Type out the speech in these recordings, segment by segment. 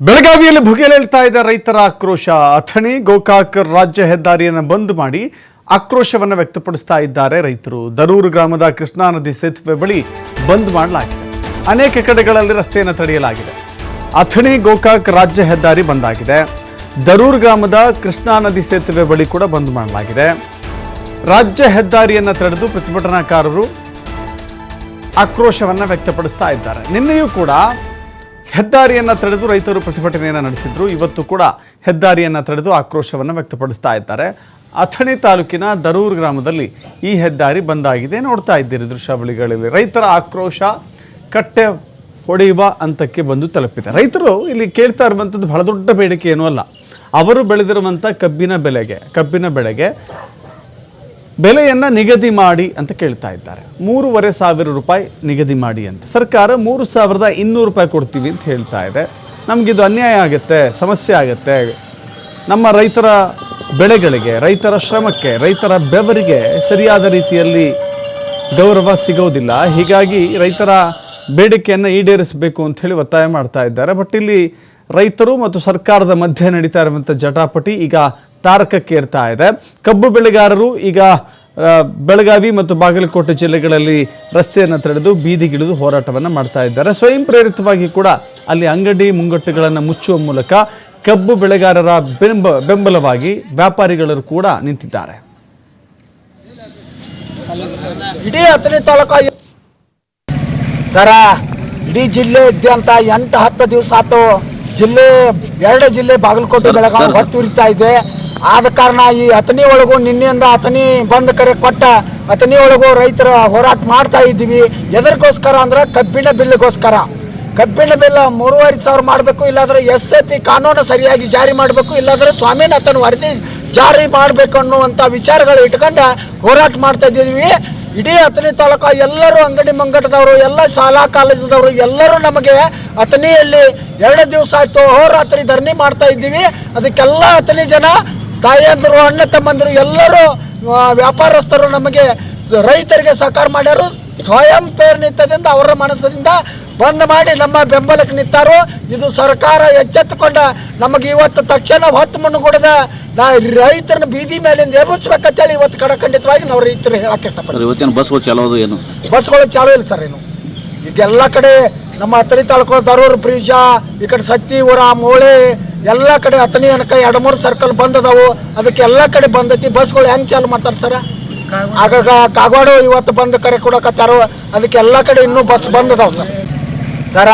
ಬೆಳಗಾವಿಯಲ್ಲಿ ಭುಗಿಲೇಳ್ತಾ ಇದ್ದ ರೈತರ ಆಕ್ರೋಶ. ಅಥಣಿ ಗೋಕಾಕ್ ರಾಜ್ಯ ಹೆದ್ದಾರಿಯನ್ನು ಬಂದ್ ಮಾಡಿ ಆಕ್ರೋಶವನ್ನು ವ್ಯಕ್ತಪಡಿಸ್ತಾ ಇದ್ದಾರೆ ರೈತರು. ದರೂರು ಗ್ರಾಮದ ಕೃಷ್ಣಾ ನದಿ ಸೇತುವೆ ಬಳಿ ಬಂದ್ ಮಾಡಲಾಗಿದೆ. ಅನೇಕ ಕಡೆಗಳಲ್ಲಿ ರಸ್ತೆಯನ್ನು ತಡೆಯಲಾಗಿದೆ. ಅಥಣಿ ಗೋಕಾಕ್ ರಾಜ್ಯ ಹೆದ್ದಾರಿ ಬಂದ್ ಆಗಿದೆ. ದರೂರು ಗ್ರಾಮದ ಕೃಷ್ಣಾ ನದಿ ಸೇತುವೆ ಬಳಿ ಕೂಡ ಬಂದ್ ಮಾಡಲಾಗಿದೆ. ರಾಜ್ಯ ಹೆದ್ದಾರಿಯನ್ನು ತಡೆದು ಪ್ರತಿಭಟನಾಕಾರರು ಆಕ್ರೋಶವನ್ನು ವ್ಯಕ್ತಪಡಿಸ್ತಾ ಇದ್ದಾರೆ. ನಿನ್ನೆಯೂ ಕೂಡ ಹೆದ್ದಾರಿಯನ್ನು ತಡೆದು ರೈತರು ಪ್ರತಿಭಟನೆಯನ್ನು ನಡೆಸಿದ್ರು. ಇವತ್ತು ಕೂಡ ಹೆದ್ದಾರಿಯನ್ನು ತಡೆದು ಆಕ್ರೋಶವನ್ನು ವ್ಯಕ್ತಪಡಿಸ್ತಾ ಇದ್ದಾರೆ. ಅಥಣಿ ತಾಲೂಕಿನ ದರೂರು ಗ್ರಾಮದಲ್ಲಿ ಈ ಹೆದ್ದಾರಿ ಬಂದಾಗಿದೆ. ನೋಡ್ತಾ ಇದ್ದೀರಿ ದೃಶ್ಯಾವಳಿಗಳಲ್ಲಿ. ರೈತರ ಆಕ್ರೋಶ ಕಟ್ಟೆ ಹೊಡೆಯುವ ಹಂತಕ್ಕೆ ಬಂದು ತಲುಪಿದೆ. ರೈತರು ಇಲ್ಲಿ ಕೇಳ್ತಾ ಇರುವಂಥದ್ದು ಬಹಳ ದೊಡ್ಡ ಬೇಡಿಕೆ ಏನೂ ಅಲ್ಲ. ಅವರು ಬೆಳೆದಿರುವಂಥ ಕಬ್ಬಿನ ಬೆಳೆಗೆ ಬೆಲೆಯನ್ನು ನಿಗದಿ ಮಾಡಿ ಅಂತ ಕೇಳ್ತಾ ಇದ್ದಾರೆ. 3,500 ರೂಪಾಯಿ ನಿಗದಿ ಮಾಡಿ ಅಂತ. ಸರ್ಕಾರ 3,200 ರೂಪಾಯಿ ಕೊಡ್ತೀವಿ ಅಂತ ಹೇಳ್ತಾ ಇದೆ. ನಮಗಿದು ಅನ್ಯಾಯ ಆಗುತ್ತೆ, ಸಮಸ್ಯೆ ಆಗುತ್ತೆ. ನಮ್ಮ ರೈತರ ಬೆಳೆಗಳಿಗೆ, ರೈತರ ಶ್ರಮಕ್ಕೆ, ರೈತರ ಬೆವರಿಗೆ ಸರಿಯಾದ ರೀತಿಯಲ್ಲಿ ಗೌರವ ಸಿಗೋದಿಲ್ಲ. ಹೀಗಾಗಿ ರೈತರ ಬೇಡಿಕೆಯನ್ನು ಈಡೇರಿಸಬೇಕು ಅಂತ ಹೇಳಿ ಒತ್ತಾಯ ಮಾಡ್ತಾ ಇದ್ದಾರೆ. ಬಟ್ ಇಲ್ಲಿ ರೈತರು ಮತ್ತು ಸರ್ಕಾರದ ಮಧ್ಯೆ ನಡೀತಾ ಇರುವಂಥ ಜಟಾಪಟಿ ಈಗ ತಾರಕಕ್ಕೇರ್ತಾ ಇದೆ. ಕಬ್ಬು ಬೆಳೆಗಾರರು ಈಗ ಬೆಳಗಾವಿ ಮತ್ತು ಬಾಗಲಕೋಟೆ ಜಿಲ್ಲೆಗಳಲ್ಲಿ ರಸ್ತೆಯನ್ನು ತಡೆದು ಬೀದಿಗಿಳಿದು ಹೋರಾಟವನ್ನು ಮಾಡ್ತಾ ಇದ್ದಾರೆ. ಸ್ವಯಂ ಪ್ರೇರಿತವಾಗಿ ಕೂಡ ಅಲ್ಲಿ ಅಂಗಡಿ ಮುಂಗಟ್ಟುಗಳನ್ನು ಮುಚ್ಚುವ ಮೂಲಕ ಕಬ್ಬು ಬೆಳೆಗಾರರ ಬೆಂಬಲವಾಗಿ ವ್ಯಾಪಾರಿಗಳು ಕೂಡ ನಿಂತಿದ್ದಾರೆ. ಇಡೀ ಅಥಣಿ ತಾಲೂಕು ಸರ ಇಡೀ ಜಿಲ್ಲೆಯಾದ್ಯಂತ 8-10 ದಿವಸ ಆಯ್ತು. ಎರಡು ಜಿಲ್ಲೆ ಬಾಗಲಕೋಟೆ ಬೆಳಗಾವಿ ಹೊತ್ತುರಿತಾ ಇದೆ. ಆದ ಕಾರಣ ಈ ಅಥಣಿ ಒಳಗೂ ನಿನ್ನೆಯಿಂದ ಅಥಣಿ ಬಂದ್ ಕರೆ ಕೊಟ್ಟ ಅಥಣಿ ಒಳಗೂ ರೈತರ ಹೋರಾಟ ಮಾಡ್ತಾ ಇದ್ದೀವಿ. ಎದರಿಗೋಸ್ಕರ ಅಂದ್ರೆ ಕಬ್ಬಿನ ಬಿಲ್ಗೋಸ್ಕರ. ಕಬ್ಬಿನ ಬಿಲ್ 3,500 ಮಾಡಬೇಕು, ಇಲ್ಲಾಂದ್ರೆ SAP ಕಾನೂನು ಸರಿಯಾಗಿ ಜಾರಿ ಮಾಡಬೇಕು, ಇಲ್ಲಾಂದ್ರೆ ಸ್ವಾಮಿನಾಥನ್ ವರದಿ ಜಾರಿ ಮಾಡಬೇಕು ಅನ್ನುವಂಥ ವಿಚಾರಗಳು ಇಟ್ಕೊಂಡು ಹೋರಾಟ ಮಾಡ್ತಾ ಇದ್ದೀವಿ. ಇಡೀ ಅಥಣಿ ತಾಲೂಕು ಎಲ್ಲರೂ ಅಂಗಡಿ ಮುಂಗಟ್ಟದವರು, ಎಲ್ಲ ಶಾಲಾ ಕಾಲೇಜದವರು ಎಲ್ಲರೂ ನಮಗೆ ಅಥಣಿಯಲ್ಲಿ 2 ದಿವಸ ಆಯ್ತು ಹೋರಾತ್ರಿ ಧರಣಿ ಮಾಡ್ತಾ ಇದ್ದೀವಿ. ಅದಕ್ಕೆಲ್ಲ ಅಥಣಿ ಜನ, ತಾಯಂದರು, ಅಣ್ಣ ತಮ್ಮಂದರು ಎಲ್ಲರೂ ವ್ಯಾಪಾರಸ್ಥರು ನಮಗೆ ರೈತರಿಗೆ ಸಹಕಾರ ಮಾಡ್ಯಾರು. ಸ್ವಯಂ ಪ್ರೇರಿತದಿಂದ ಅವರ ಮನಸ್ಸಿನಿಂದ ಬಂದ್ ಮಾಡಿ ನಮ್ಮ ಬೆಂಬಲಕ್ಕೆ ನಿಂತಾರು. ಇದು ಸರ್ಕಾರ ಎಚ್ಚೆತ್ತುಕೊಂಡ ನಮಗೆ ಇವತ್ತು ತಕ್ಷಣ ಹೊತ್ತು ಮುನ್ನುಗೂಡದ ರೈತರನ್ನ ಬೀದಿ ಮೇಲಿಂದ ಎಬ್ಬಿಸ್ಬೇಕಂತೇಳಿ ಇವತ್ತು ಖಂಡಿತವಾಗಿ ನಾವು ರೈತರು ಹೇಳಕ್ಕೆ ಇಷ್ಟಪಡ್ತೀವಿ. ಇವತ್ತಿನ ಬಸ್ಗಳು ಚಾಲೋದು ಏನು? ಬಸ್ಗಳು ಚಾಲೂ ಇಲ್ಲ ಸರ್. ಏನು ಈಗ ಎಲ್ಲ ಕಡೆ ನಮ್ಮ ಅಥಣಿ ತಾಲೂಕು ದರೂರು ಬ್ರಿಡ್ಜ, ಈ ಕಡೆ ಸತ್ತಿ ಊರ ಮೋಳೆ ಎಲ್ಲ ಕಡೆ ಅಥಣಿ ಅನಕ 2-3 ಸರ್ಕಲ್ ಬಂದದಾವು. ಅದಕ್ಕೆ ಎಲ್ಲ ಕಡೆ ಬಂದೈತಿ. ಬಸ್ಗಳು ಹೆಂಗೆ ಚಾಲು ಮಾಡ್ತಾರೆ ಸರ? ಆಗಾಗ ಕಾಗವಾಡ ಇವತ್ತು ಬಂದು ಕರೆ ಕೊಡಕತ್ತಾರೋ. ಅದಕ್ಕೆ ಎಲ್ಲ ಕಡೆ ಇನ್ನೂ ಬಸ್ ಬಂದದಾವು ಸರ.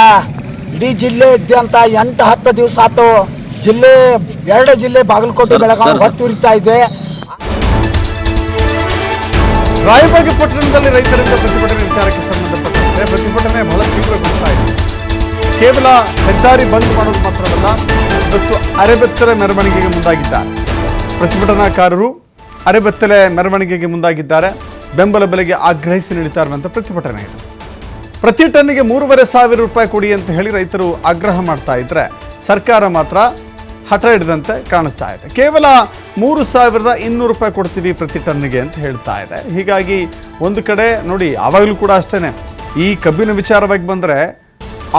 ಇಡೀ ಜಿಲ್ಲೆಯಾದ್ಯಂತ 8-10 ದಿವಸ ಆಯ್ತು. ಎರಡು ಜಿಲ್ಲೆ ಬಾಗಲಕೋಟೆ ಬೆಳಗಾವಿ ಹೊತ್ತುರಿತಾ ಇದೆ. ರಾಯಬಾಗ ಪಟ್ಟಣದಲ್ಲಿ ರೈತರಿಂದ ಪ್ರತಿಭಟನೆ ವಿಚಾರಕ್ಕೆ ಸಂಬಂಧಪಟ್ಟಂತೆ ಪ್ರತಿಭಟನೆ ಬಹಳ ತೀವ್ರಗೊಳ್ತಾ ಇದೆ. ಕೇವಲ ಹೆದ್ದಾರಿ ಬಂದ್ ಮಾಡೋದು ಮಾತ್ರವಲ್ಲ, ಇವತ್ತು ಅರೆಬೆತ್ತಲೆ ಮೆರವಣಿಗೆಗೆ ಮುಂದಾಗಿದ್ದಾರೆ. ಪ್ರತಿಭಟನಾಕಾರರು ಅರೆಬೆತ್ತಲೆ ಮೆರವಣಿಗೆಗೆ ಮುಂದಾಗಿದ್ದಾರೆ. ಬೆಂಬಲ ಬೆಲೆಗೆ ಆಗ್ರಹಿಸಿ ನಡೀತಾ ಇರುವಂಥ ಪ್ರತಿಭಟನೆ ಇದು. ಪ್ರತಿ ಟನ್ನಿಗೆ 3,500 ರೂಪಾಯಿ ಕೊಡಿ ಅಂತ ಹೇಳಿ ರೈತರು ಆಗ್ರಹ ಮಾಡ್ತಾ ಇದ್ರೆ, ಸರ್ಕಾರ ಮಾತ್ರ ಹಠ ಹಿಡಿದಂತೆ ಕಾಣಿಸ್ತಾ ಇದೆ. ಕೇವಲ 3,200 ರೂಪಾಯಿ ಕೊಡ್ತೀವಿ ಪ್ರತಿ ಟನ್ನಿಗೆ ಅಂತ ಹೇಳ್ತಾ ಇದೆ. ಹೀಗಾಗಿ ಒಂದು ಕಡೆ ನೋಡಿ, ಆವಾಗಲೂ ಕೂಡ ಅಷ್ಟೇ, ಈ ಕಬ್ಬಿನ ವಿಚಾರವಾಗಿ ಬಂದರೆ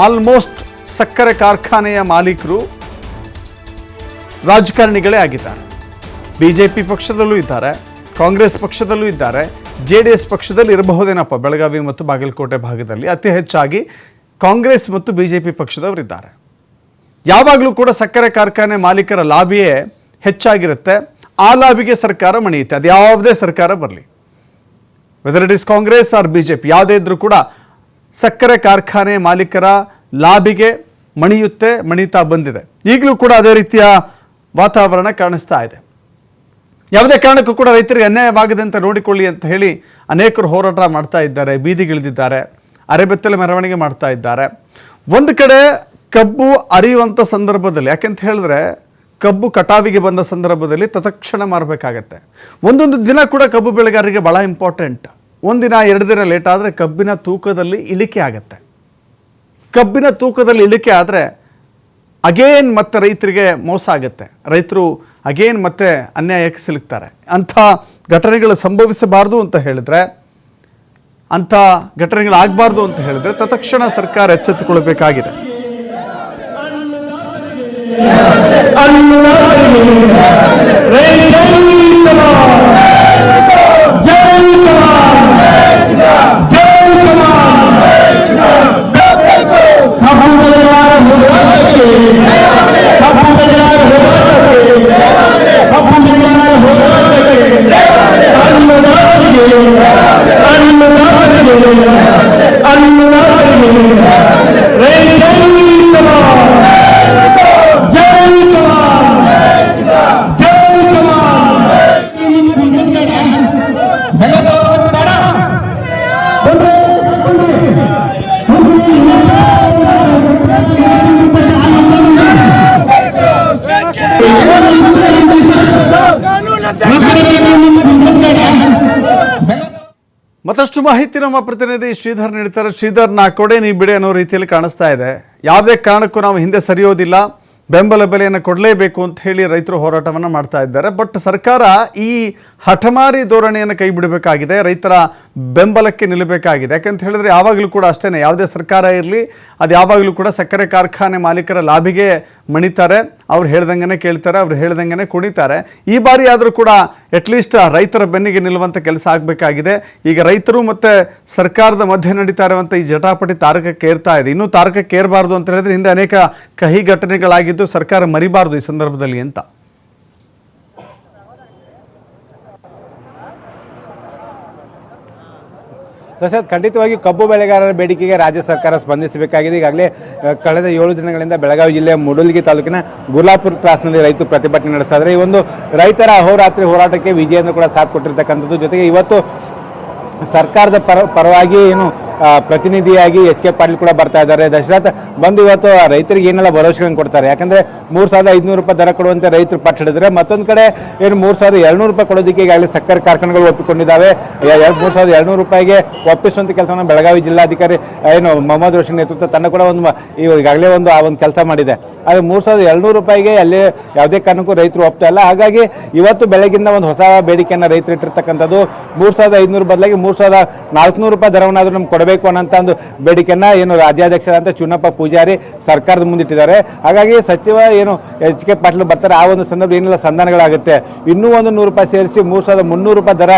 ಆಲ್ಮೋಸ್ಟ್ ಸಕ್ಕರೆ ಕಾರ್ಖಾನೆಯ ಮಾಲೀಕರು ರಾಜಕಾರಣಿಗಳೇ ಆಗಿದ್ದಾರೆ. BJP ಪಕ್ಷದಲ್ಲೂ ಇದ್ದಾರೆ, ಕಾಂಗ್ರೆಸ್ ಪಕ್ಷದಲ್ಲೂ ಇದ್ದಾರೆ, JDS ಪಕ್ಷದಲ್ಲಿ ಇರಬಹುದೇನಪ್ಪ. ಬೆಳಗಾವಿ ಮತ್ತು ಬಾಗಲಕೋಟೆ ಭಾಗದಲ್ಲಿ ಅತಿ ಹೆಚ್ಚಾಗಿ ಕಾಂಗ್ರೆಸ್ ಮತ್ತು BJP ಪಕ್ಷದವರಿದ್ದಾರೆ. ಯಾವಾಗಲೂ ಕೂಡ ಸಕ್ಕರೆ ಕಾರ್ಖಾನೆ ಮಾಲೀಕರ ಲಾಬಿಯೇ ಹೆಚ್ಚಾಗಿರುತ್ತೆ. ಆ ಲಾಬಿಗೆ ಸರ್ಕಾರ ಮಣಿಯುತ್ತೆ. ಅದು ಯಾವುದೇ ಸರ್ಕಾರ ಬರಲಿ, whether it is Congress or BJP, ಯಾವುದೇ ಇದ್ರೂ ಕೂಡ ಸಕ್ಕರೆ ಕಾರ್ಖಾನೆ ಮಾಲೀಕರ ಲಾಬಿಗೆ ಮಣಿಯುತ್ತಾ ಬಂದಿದೆ. ಈಗಲೂ ಕೂಡ ಅದೇ ರೀತಿಯ ವಾತಾವರಣ ಕಾಣಿಸ್ತಾ ಇದೆ. ಯಾವುದೇ ಕಾರಣಕ್ಕೂ ಕೂಡ ರೈತರಿಗೆ ಅನ್ಯಾಯವಾಗದಂತೆ ನೋಡಿಕೊಳ್ಳಿ ಅಂತ ಹೇಳಿ ಅನೇಕರು ಹೋರಾಟ ಮಾಡ್ತಾ ಇದ್ದಾರೆ, ಬೀದಿಗಿಳಿದಿದ್ದಾರೆ, ಅರೆಬೆತ್ತಲೆ ಮೆರವಣಿಗೆ ಮಾಡ್ತಾ ಇದ್ದಾರೆ. ಒಂದು ಕಡೆ ಕಬ್ಬು ಅರಿಯುವಂಥ ಸಂದರ್ಭದಲ್ಲಿ, ಯಾಕೆಂತ ಹೇಳಿದ್ರೆ ಕಬ್ಬು ಕಟಾವಿಗೆ ಬಂದ ಸಂದರ್ಭದಲ್ಲಿ ತತ್ಕ್ಷಣ ಮಾರಬೇಕಾಗತ್ತೆ. ಒಂದೊಂದು ದಿನ ಕೂಡ ಕಬ್ಬು ಬೆಳೆಗಾರರಿಗೆ ಭಾಳ ಇಂಪಾರ್ಟೆಂಟ್. 1 ದಿನ 2 ದಿನ ಲೇಟ್ ಆದರೆ ಕಬ್ಬಿನ ತೂಕದಲ್ಲಿ ಇಳಿಕೆ ಆಗುತ್ತೆ. ಕಬ್ಬಿನ ತೂಕದಲ್ಲಿ ಇಳಿಕೆ ಆದರೆ ಅಗೇನ್ ಮತ್ತೆ ರೈತರಿಗೆ ಮೋಸ ಆಗುತ್ತೆ. ರೈತರು ಅಗೇನ್ ಮತ್ತೆ ಅನ್ಯಾಯಕ್ಕೆ ಸಿಲುಕ್ತಾರೆ. ಅಂಥ ಘಟನೆಗಳು ಸಂಭವಿಸಬಾರ್ದು ಅಂತ ಹೇಳಿದ್ರೆ, ಅಂಥ ಘಟನೆಗಳಾಗಬಾರ್ದು ಅಂತ ಹೇಳಿದ್ರೆ ತತ್ಕ್ಷಣ ಸರ್ಕಾರ ಎಚ್ಚೆತ್ತುಕೊಳ್ಳಬೇಕಾಗಿದೆ. ಮತ್ತಷ್ಟು ಮಾಹಿತಿ ನಮ್ಮ ಪ್ರತಿನಿಧಿ ಶ್ರೀಧರ್ ನೀಡ್ತಾರೆ. ಶ್ರೀಧರ್, ನಾ ಕೊಡೆ ನೀ ಬಿಡೆ ಅನ್ನೋ ರೀತಿಯಲ್ಲಿ ಕಾಣಿಸ್ತಾ ಇದೆ. ಯಾವುದೇ ಕಾರಣಕ್ಕೂ ನಾವು ಹಿಂದೆ ಸರಿಯೋದಿಲ್ಲ, ಬೆಂಬಲ ಬೆಲೆಯನ್ನು ಕೊಡಲೇಬೇಕು ಅಂತ ಹೇಳಿ ರೈತರು ಹೋರಾಟವನ್ನು ಮಾಡ್ತಾ ಇದ್ದಾರೆ. ಬಟ್ ಸರ್ಕಾರ ಈ ಹಠಮಾರಿ ಧೋರಣೆಯನ್ನು ಕೈ ಬಿಡಬೇಕಾಗಿದೆ, ರೈತರ ಬೆಂಬಲಕ್ಕೆ ನಿಲ್ಲಬೇಕಾಗಿದೆ. ಯಾಕಂತ ಹೇಳಿದ್ರೆ ಯಾವಾಗಲೂ ಕೂಡ ಅಷ್ಟೇ, ಯಾವುದೇ ಸರ್ಕಾರ ಇರಲಿ ಅದು ಯಾವಾಗಲೂ ಕೂಡ ಸಕ್ಕರೆ ಕಾರ್ಖಾನೆ ಮಾಲೀಕರ ಲಾಭಿಗೆ ಮಣಿತಾರೆ, ಅವ್ರು ಹೇಳ್ದಂಗೆ ಕೇಳ್ತಾರೆ, ಅವ್ರು ಹೇಳ್ದಂಗೆ ಕುಣಿತಾರೆ. ಈ ಬಾರಿ ಆದರೂ ಕೂಡ ಅಟ್ಲೀಸ್ಟ್ ರೈತರ ಬೆನ್ನಿಗೆ ನಿಲ್ಲುವಂಥ ಕೆಲಸ ಆಗಬೇಕಾಗಿದೆ. ಈಗ ರೈತರು ಮತ್ತು ಸರ್ಕಾರದ ಮಧ್ಯೆ ನಡೀತಾ ಇರುವಂಥ ಈ ಜಟಾಪಟಿ ತಾರಕಕ್ಕೆ ಏರ್ತಾ ಇದೆ. ಇನ್ನೂ ತಾರಕಕ್ಕೆ ಏರಬಾರ್ದು ಅಂತ ಹೇಳಿದ್ರೆ ಹಿಂದೆ ಅನೇಕ ಕಹಿ ಘಟನೆಗಳಾಗಿದ್ದು ಸರ್ಕಾರ ಮರಿಬಾರ್ದು ಈ ಸಂದರ್ಭದಲ್ಲಿ ಅಂತ. ದಶರಥ್, ಖಂಡಿತವಾಗಿ ಕಬ್ಬು ಬೆಳೆಗಾರರ ಬೇಡಿಕೆಗೆ ರಾಜ್ಯ ಸರ್ಕಾರ ಸ್ಪಂದಿಸಬೇಕಾಗಿದೆ. ಈಗಾಗಲೇ ಕಳೆದ 7 ದಿನಗಳಿಂದ ಬೆಳಗಾವಿ ಜಿಲ್ಲೆಯ ಮೂಡಲಗಿ ತಾಲೂಕಿನ ಗುರ್ಲಾಪುರ ಕ್ರಾಸ್ನಲ್ಲಿ ರೈತರು ಪ್ರತಿಭಟನೆ ನಡೆಸ್ತಾ ಇದ್ದಾರೆ. ಈ ಒಂದು ರೈತರ ಅಹೋರಾತ್ರಿ ಹೋರಾಟಕ್ಕೆ ವಿಜಯೇಂದ್ರ ಕೂಡ ಸಾಥ್ ಕೊಟ್ಟಿರ್ತಕ್ಕಂಥದ್ದು. ಜೊತೆಗೆ ಇವತ್ತು ಸರ್ಕಾರದ ಪರವಾಗಿ ಏನು ಪ್ರತಿನಿಧಿಯಾಗಿ ಎಚ್ ಕೆ ಪಾಟೀಲ್ ಕೂಡ ಬರ್ತಾ ಇದ್ದಾರೆ. ದಶರಥ್ ಬಂದು ಇವತ್ತು ರೈತರಿಗೆ ಏನೆಲ್ಲ ಭರವಸೆಗಳನ್ನು ಕೊಡ್ತಾರೆ. ಯಾಕಂದರೆ 3,500 ರೂಪಾಯಿ ದರ ಕೊಡುವಂತೆ ರೈತರು ಪಟ್ಟು ಹಿಡಿದ್ರೆ, ಮತ್ತೊಂದು ಕಡೆ ಏನು 3,200 ರೂಪಾಯಿ ಕೊಡೋದಕ್ಕೆ ಈಗಾಗಲೇ ಸಕ್ಕರೆ ಕಾರ್ಖಾನೆಗಳು ಒಪ್ಪಿಕೊಂಡಿದ್ದಾವೆ. 3,200 ರೂಪಾಯಿಗೆ ಒಪ್ಪಿಸುವಂಥ ಕೆಲಸವನ್ನು ಬೆಳಗಾವಿ ಜಿಲ್ಲಾಧಿಕಾರಿ ಏನು ಮೊಹಮ್ಮದ್ ರೋಷನ್ ನೇತೃತ್ವ ತಂಡ ಕೂಡ ಈಗಾಗಲೇ ಒಂದು ಕೆಲಸ ಮಾಡಿದೆ. ಆದರೆ 3,200 ರೂಪಾಯಿಗೆ ಅಲ್ಲಿ ಯಾವುದೇ ಕಾರಣಕ್ಕೂ ರೈತರು ಒಪ್ತಾ ಇಲ್ಲ. ಹಾಗಾಗಿ ಇವತ್ತು ಬೆಳಗಿಂದ ಒಂದು ಹೊಸ ಬೇಡಿಕೆಯನ್ನು ರೈತರು ಇಟ್ಟಿರ್ತಕ್ಕಂಥದ್ದು. 3,500 ಬದಲಾಗಿ 3,400 ರೂಪಾಯಿ ದರವನ್ನಾದರೂ ನಮ್ಗೆ ಕೊಡಬೇಕು ಅನ್ನೋಂಥ ಒಂದು ಬೇಡಿಕೆಯನ್ನು ಏನು ರಾಜ್ಯಾಧ್ಯಕ್ಷರಾದಂಥ ಚುನ್ನಪ್ಪ ಪೂಜಾರಿ ಸರ್ಕಾರದ ಮುಂದಿಟ್ಟಿದ್ದಾರೆ. ಹಾಗಾಗಿ ಸಚಿವ ಏನು ಎಚ್ ಕೆ ಪಾಟೀಲ್ ಬರ್ತಾರೆ, ಆ ಒಂದು ಸಂದರ್ಭ ಏನೆಲ್ಲ ಸಂಧಾನಗಳಾಗುತ್ತೆ. ಇನ್ನೂ ಒಂದು 100 ರೂಪಾಯಿ ಸೇರಿಸಿ 3,300 ರೂಪಾಯಿ ದರ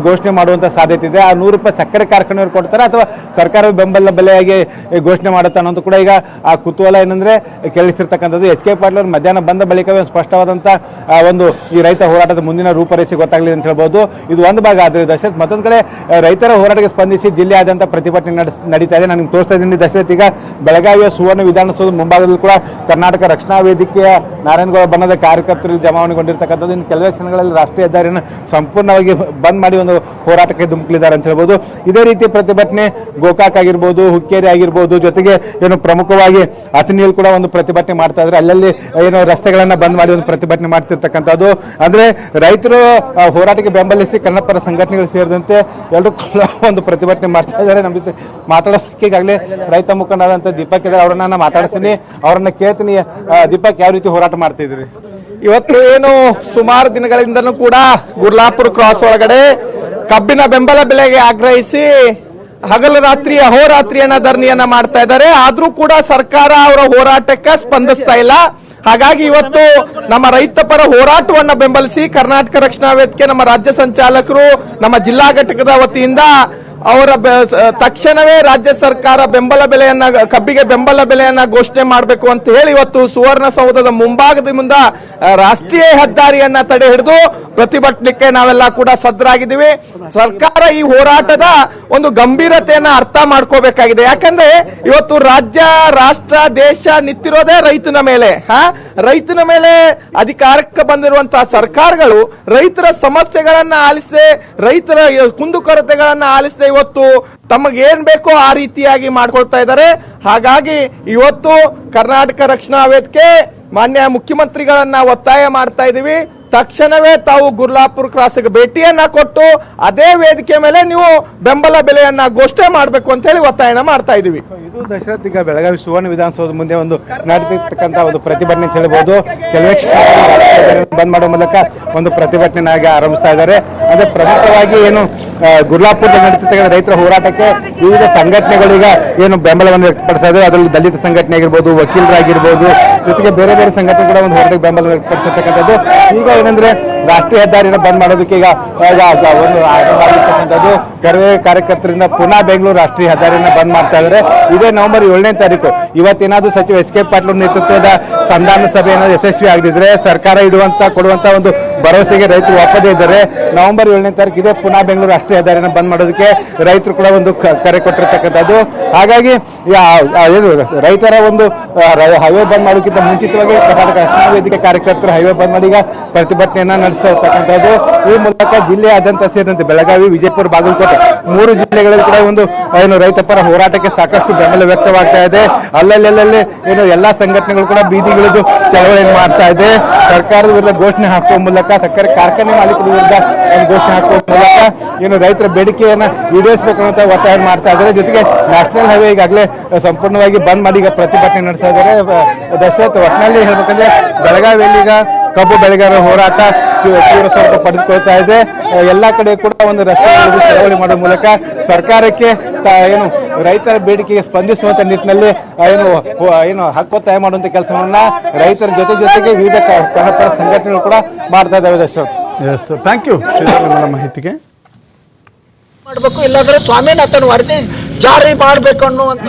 ಘೋಷಣೆ ಮಾಡುವಂಥ ಸಾಧ್ಯತೆ ಇದೆ. ಆ 100 ರೂಪಾಯಿ ಸಕ್ಕರೆ ಕಾರ್ಖಾನೆಯವರು ಕೊಡ್ತಾರೆ ಅಥವಾ ಸರ್ಕಾರ ಬೆಂಬಲ ಬೆಲೆಯಾಗಿ ಘೋಷಣೆ ಮಾಡುತ್ತೆ ಅನ್ನೋದು ಕೂಡ ಈಗ ಆ ಕುತೂಹಲ ಏನಂದ್ರೆ ಕೇಳಿಸಿರ್ತಕ್ಕಂಥದ್ದು. ಎಚ್ ಕೆ ಪಾಟೀಲ್ ಅವರು ಮಧ್ಯಾಹ್ನ ಬಂದ ಬಳಿಕವೇ ಸ್ಪಷ್ಟವಾದಂಥ ಒಂದು ಈ ರೈತ ಹೋರಾಟದ ಮುಂದಿನ ರೂಪರೇಷೆ ಗೊತ್ತಾಗಲಿದೆ ಅಂತ ಹೇಳ್ಬೋದು. ಇದು ಒಂದು ಭಾಗ. ಆದರೆ ದಶರಥ್, ಮತ್ತೊಂದು ಕಡೆ ರೈತರ ಹೋರಾಟಕ್ಕೆ ಸ್ಪಂದಿಸಿ ಜಿಲ್ಲೆಯಾದ್ಯಂತ ಪ್ರತಿಭಟನೆ ನಡೀತಾ ಇದೆ. ನಾನು ತೋರಿಸ್ತಾ ಇದ್ದೀನಿ ದಶರಥ್. ಈಗ ಬೆಳಗಾವಿಯ ಸುವರ್ಣ ವಿಧಾನಸೌಧದ ಮುಂಭಾಗದಲ್ಲಿ ಕೂಡ ಕರ್ನಾಟಕ ರಕ್ಷಣಾ ವೇದಿಕೆಯ ನಾರಾಯಣಗೌಡ ಬಣ್ಣದ ಕಾರ್ಯಕರ್ತರಲ್ಲಿ ಜಮಾವಣೆಗೊಂಡಿರ್ತಕ್ಕಂಥದ್ದು. ಇನ್ನು ಕೆಲವೇ ಕ್ಷಣಗಳಲ್ಲಿ ರಾಷ್ಟ್ರೀಯ ಹೆದ್ದಾರಿಯನ್ನು ಸಂಪೂರ್ಣವಾಗಿ ಬಂದ್ ಮಾಡಿ ಒಂದು ಹೋರಾಟಕ್ಕೆ ಧುಮುಕಲಿದ್ದಾರೆ ಅಂತ ಹೇಳ್ಬೋದು. ಇದೇ ರೀತಿ ಪ್ರತಿಭಟನೆ ಗೋಕಾಕ್ ಆಗಿರ್ಬೋದು, ಹುಕ್ಕೇರಿ ಆಗಿರ್ಬೋದು, ಜೊತೆಗೆ ಏನು ಪ್ರಮುಖವಾಗಿ ಅಥಣಿಯಲ್ಲಿ ಕೂಡ ಒಂದು ಪ್ರತಿಭಟನೆ ಮಾಡ್ತಾ ಇದ್ದಾರೆ. ಅಲ್ಲಲ್ಲಿ ಏನು ರಸ್ತೆಗಳನ್ನ ಬಂದ್ ಮಾಡಿ ಒಂದು ಪ್ರತಿಭಟನೆ ಮಾಡ್ತಿರ್ತಕ್ಕಂಥದ್ದು. ಅಂದ್ರೆ ರೈತರು ಹೋರಾಟಕ್ಕೆ ಬೆಂಬಲಿಸಿ ಕನ್ನಡಪರ ಸಂಘಟನೆಗಳು ಸೇರಿದಂತೆ ಎಲ್ಲರೂ ಕೂಡ ಒಂದು ಪ್ರತಿಭಟನೆ ಮಾಡ್ತಾ ಇದ್ದಾರೆ. ನಮ್ಮ ಜೊತೆ ಮಾತಾಡೋದಕ್ಕೆ ಈಗಾಗಲೇ ರೈತ ಮುಖಂಡರಾದಂಥ ದೀಪಕ್ ಇದ್ದಾರೆ. ಅವ್ರನ್ನ ನಾನು ಮಾತಾಡಿಸ್ತೀನಿ, ಅವ್ರನ್ನ ಕೇಳ್ತೀನಿ. ದೀಪಕ್, ಯಾವ ರೀತಿ ಹೋರಾಟ ಮಾಡ್ತಿದ್ರಿ ಇವತ್ತು? ಏನು ಸುಮಾರು ದಿನಗಳಿಂದನೂ ಕೂಡ ಗುರ್ಲಾಪುರ ಕ್ರಾಸ್ ಒಳಗಡೆ ಕಬ್ಬಿನ ಬೆಂಬಲ ಬೆಲೆಗೆ ಆಗ್ರಹಿಸಿ ಹಗಲು ರಾತ್ರಿ ಅಹೋರಾತ್ರಿಯನ್ನ ಧರಣಿಯನ್ನ ಮಾಡ್ತಾ ಇದ್ದಾರೆ. ಆದ್ರೂ ಕೂಡ ಸರ್ಕಾರ ಅವರ ಹೋರಾಟಕ್ಕೆ ಸ್ಪಂದಿಸ್ತಾ ಇಲ್ಲ. ಹಾಗಾಗಿ ಇವತ್ತು ನಮ್ಮ ರೈತ ಪರ ಹೋರಾಟವನ್ನ ಬೆಂಬಲಿಸಿ ಕರ್ನಾಟಕ ರಕ್ಷಣಾ ವೇದಿಕೆ ನಮ್ಮ ರಾಜ್ಯ ಸಂಚಾಲಕರು ನಮ್ಮ ಜಿಲ್ಲಾ ಘಟಕದ ವತಿಯಿಂದ ಅವರ ತಕ್ಷಣವೇ ರಾಜ್ಯ ಸರ್ಕಾರ ಕಬ್ಬಿಗೆ ಬೆಂಬಲ ಬೆಲೆಯನ್ನ ಘೋಷಣೆ ಮಾಡಬೇಕು ಅಂತ ಹೇಳಿ ಇವತ್ತು ಸುವರ್ಣಸೌಧದ ಮುಂಭಾಗದಿಂದ ರಾಷ್ಟ್ರೀಯ ಹೆದ್ದಾರಿಯನ್ನ ತಡೆ ಹಿಡಿದು ಪ್ರತಿಭಟನೆಗೆ ನಾವೆಲ್ಲ ಕೂಡ ಸಜ್ಜರಾಗಿದ್ದೀವಿ. ಸರ್ಕಾರ ಈ ಹೋರಾಟದ ಒಂದು ಗಂಭೀರತೆಯನ್ನ ಅರ್ಥ ಮಾಡ್ಕೋಬೇಕಾಗಿದೆ. ಯಾಕಂದ್ರೆ ಇವತ್ತು ರಾಜ್ಯ, ರಾಷ್ಟ್ರ, ದೇಶ ನಿಂತಿರೋದೇ ರೈತನ ಮೇಲೆ. ರೈತನ ಮೇಲೆ ಅಧಿಕಾರಕ್ಕೆ ಬಂದಿರುವಂತಹ ಸರ್ಕಾರಗಳು ರೈತರ ಸಮಸ್ಯೆಗಳನ್ನ ಆಲಿಸದೆ, ರೈತರ ಕುಂದುಕೊರತೆಗಳನ್ನ ಆಲಿಸದೆ ಇವತ್ತು ತಮಗೇನ್ ಬೇಕೋ ಆ ರೀತಿಯಾಗಿ ಮಾಡ್ಕೊಳ್ತಾ ಇದ್ದಾರೆ. ಹಾಗಾಗಿ ಇವತ್ತು ಕರ್ನಾಟಕ ರಕ್ಷಣಾ ವೇದಿಕೆ ಮಾನ್ಯ ಮುಖ್ಯಮಂತ್ರಿಗಳನ್ನ ಒತ್ತಾಯ ಮಾಡ್ತಾ ಇದೀವಿ, ತಕ್ಷಣವೇ ತಾವು ಗುರ್ಲಾಪುರ ಕ್ರಾಸ್ಗೆ ಭೇಟಿಯನ್ನ ಕೊಟ್ಟು ಅದೇ ವೇದಿಕೆ ಮೇಲೆ ನೀವು ಬೆಂಬಲ ಬೆಲೆಯನ್ನ ಘೋಷಣೆ ಮಾಡಬೇಕು ಅಂತ ಹೇಳಿ ಒತ್ತಾಯನ ಮಾಡ್ತಾ ಇದೀವಿ. ಇದು ದಶರಥ್, ಈಗ ಬೆಳಗಾವಿ ಸುವರ್ಣ ವಿಧಾನಸೌಧದ ಮುಂದೆ ಒಂದು ನಡೆದಿರ್ತಕ್ಕಂಥ ಒಂದು ಪ್ರತಿಭಟನೆ ಅಂತ ಹೇಳ್ಬೋದು. ಕೆಲವೇ ಬಂದ್ ಮಾಡುವ ಮೂಲಕ ಒಂದು ಪ್ರತಿಭಟನೆ ಆರಂಭಿಸ್ತಾ ಇದ್ದಾರೆ. ಅಂದ್ರೆ ಪ್ರಮುಖವಾಗಿ ಏನು ಗುರ್ಲಾಪುರದಲ್ಲಿ ನಡೀತಿರ್ತಕ್ಕಂಥ ರೈತರ ಹೋರಾಟಕ್ಕೆ ವಿವಿಧ ಸಂಘಟನೆಗಳು ಈಗ ಏನು ಬೆಂಬಲವನ್ನು ವ್ಯಕ್ತಪಡಿಸ್ತಾ ಇದ್ದಾರೆ. ಅದರಲ್ಲಿ ದಲಿತ ಸಂಘಟನೆ ಆಗಿರ್ಬೋದು, ವಕೀಲರಾಗಿರ್ಬೋದು, ಜೊತೆಗೆ ಬೇರೆ ಬೇರೆ ಸಂಘಟನೆ ಕೂಡ ಒಂದು ಹೋರಾಟಕ್ಕೆ ಬೆಂಬಲ ವ್ಯಕ್ತಪಡಿಸಿರ್ತಕ್ಕಂಥದ್ದು. ಈಗ ಏನಂದ್ರೆ ರಾಷ್ಟ್ರೀಯ ಹೆದ್ದಾರಿನ ಬಂದ್ ಮಾಡೋದಕ್ಕೆ ಈಗ ಒಂದು ಆಗಿರ್ತಕ್ಕಂಥದ್ದು ಕರವೇ ಕಾರ್ಯಕರ್ತರಿಂದ ಪುನಃ ಬೆಂಗಳೂರು ರಾಷ್ಟ್ರೀಯ ಹೆದ್ದಾರಿನ ಬಂದ್ ಮಾಡ್ತಾ ಇದ್ದಾರೆ. ಇದೇ ನವೆಂಬರ್ 7ನೇ ತಾರೀಕು ಇವತ್ತೇನಾದ್ರೂ ಸಚಿವ ಎಚ್ ಕೆ ಪಾಟೀಲ್ ನೇತೃತ್ವದ ಸಂಧಾನ ಸಭೆ ಏನಾದ್ರು ಯಶಸ್ವಿ ಆಗದಿದ್ರೆ ಸರ್ಕಾರ ಕೊಡುವಂತ ಒಂದು ಭರವಸೆಗೆ ರೈತರು ಒಪ್ಪದೇ ಇದ್ದಾರೆ. ನವೆಂಬರ್ 7ನೇ ತಾರೀಕು ಇದೇ ಪುನಃ ಬೆಂಗಳೂರು ರಾಷ್ಟ್ರೀಯ ಹೆದ್ದಾರಿನ ಬಂದ್ ಮಾಡೋದಕ್ಕೆ ರೈತರು ಕೂಡ ಒಂದು ಕರೆ ಕೊಟ್ಟಿರ್ತಕ್ಕಂಥದ್ದು. ಹಾಗಾಗಿ ಏನು ರೈತರ ಒಂದು ಹೈವೇ ಬಂದ್ ಮಾಡೋದಕ್ಕಿಂತ ಮುಂಚಿತವಾಗಿ ಕರ್ನಾಟಕ ರಕ್ಷಣಾ ವೇದಿಕೆ ಕಾರ್ಯಕರ್ತರು ಹೈವೇ ಬಂದ್ ಮಾಡಿ ಈಗ ಪ್ರತಿಭಟನೆಯನ್ನ ನಡೆಸ್ತಾ ಇರ್ತಕ್ಕಂಥದ್ದು. ಈ ಮೂಲಕ ಜಿಲ್ಲೆಯಾದ್ಯಂತ ಸೇರಿದಂತೆ ಬೆಳಗಾವಿ, ವಿಜಯಪುರ, ಬಾಗಲಕೋಟೆ 3 ಜಿಲ್ಲೆಗಳಲ್ಲಿ ಕೂಡ ಒಂದು ಏನು ರೈತ ಪರ ಹೋರಾಟಕ್ಕೆ ಸಾಕಷ್ಟು ಬೆಂಬಲ ವ್ಯಕ್ತವಾಗ್ತಾ ಇದೆ. ಅಲ್ಲಲ್ಲಿ ಏನು ಎಲ್ಲಾ ಸಂಘಟನೆಗಳು ಕೂಡ ಬೀದಿಗಿಳಿದು ಚಳವಳಿಯನ್ನು ಮಾಡ್ತಾ ಇದೆ. ಸರ್ಕಾರದ ವಿರುದ್ಧ ಘೋಷಣೆ ಹಾಕುವ ಮೂಲಕ, ಸಕ್ಕರೆ ಕಾರ್ಖಾನೆ ಮಾಲೀಕರ ವಿರುದ್ಧ ಘೋಷಣೆ ಹಾಕುವ ಮೂಲಕ ಏನು ರೈತರ ಬೇಡಿಕೆಯನ್ನ ಈಡೇರಿಸಬೇಕು ಅಂತ ಒತ್ತಾಯ ಮಾಡ್ತಾ ಇದ್ದಾರೆ. ಜೊತೆಗೆ ನ್ಯಾಷನಲ್ ಹೈವೇ ಈಗಾಗಲೇ ಸಂಪೂರ್ಣವಾಗಿ ಬಂದ್ ಮಾಡಿ ಈಗ ಪ್ರತಿಭಟನೆ ನಡೆಸ್ತಾ ಇದ್ದಾರೆ. ದಶರಥ್, ಒಟ್ಟಿನಲ್ಲಿ ಹೇಳ್ಬೇಕಂದ್ರೆ ಬೆಳಗಾವಿಯಲ್ಲಿ ಈಗ ಕಬ್ಬು ಬೆಳೆಗಾರರ ಹೋರಾಟ ತೀವ್ರ ಸ್ವರೂಪ ಪಡೆದುಕೊಳ್ತಾ ಇದೆ. ಎಲ್ಲಾ ಕಡೆ ಕೂಡ ಒಂದು ರಸ್ತೆ ಚಳವಳಿ ಮಾಡುವ ಮೂಲಕ ಸರ್ಕಾರಕ್ಕೆ ಏನು ರೈತರ ಬೇಡಿಕೆಗೆ ಸ್ಪಂದಿಸುವಂತ ನಿಟ್ಟಿನಲ್ಲಿ ಏನು ಹಕ್ಕೊತ್ತಾಯ ಮಾಡುವಂತ ಕೆಲಸವನ್ನ ರೈತರ ಜೊತೆಗೆ ವಿವಿಧ ಕನ್ನಡ ಸಂಘಟನೆಗಳು ಕೂಡ ಮಾಡ್ತಾ ಇದ್ದಾವೆ. Dasharath, yes, thank you Sridhar ನಿಮ್ಮೆಲ್ಲ ಮಾಹಿತಿಗೆ. ಮಾಡಬೇಕು, ಇಲ್ಲಾಂದ್ರೆ ಸ್ವಾಮಿನಾಥನ್ ವರದಿ ಜಾರಿ ಮಾಡಬೇಕು ಅನ್ನುವಂತ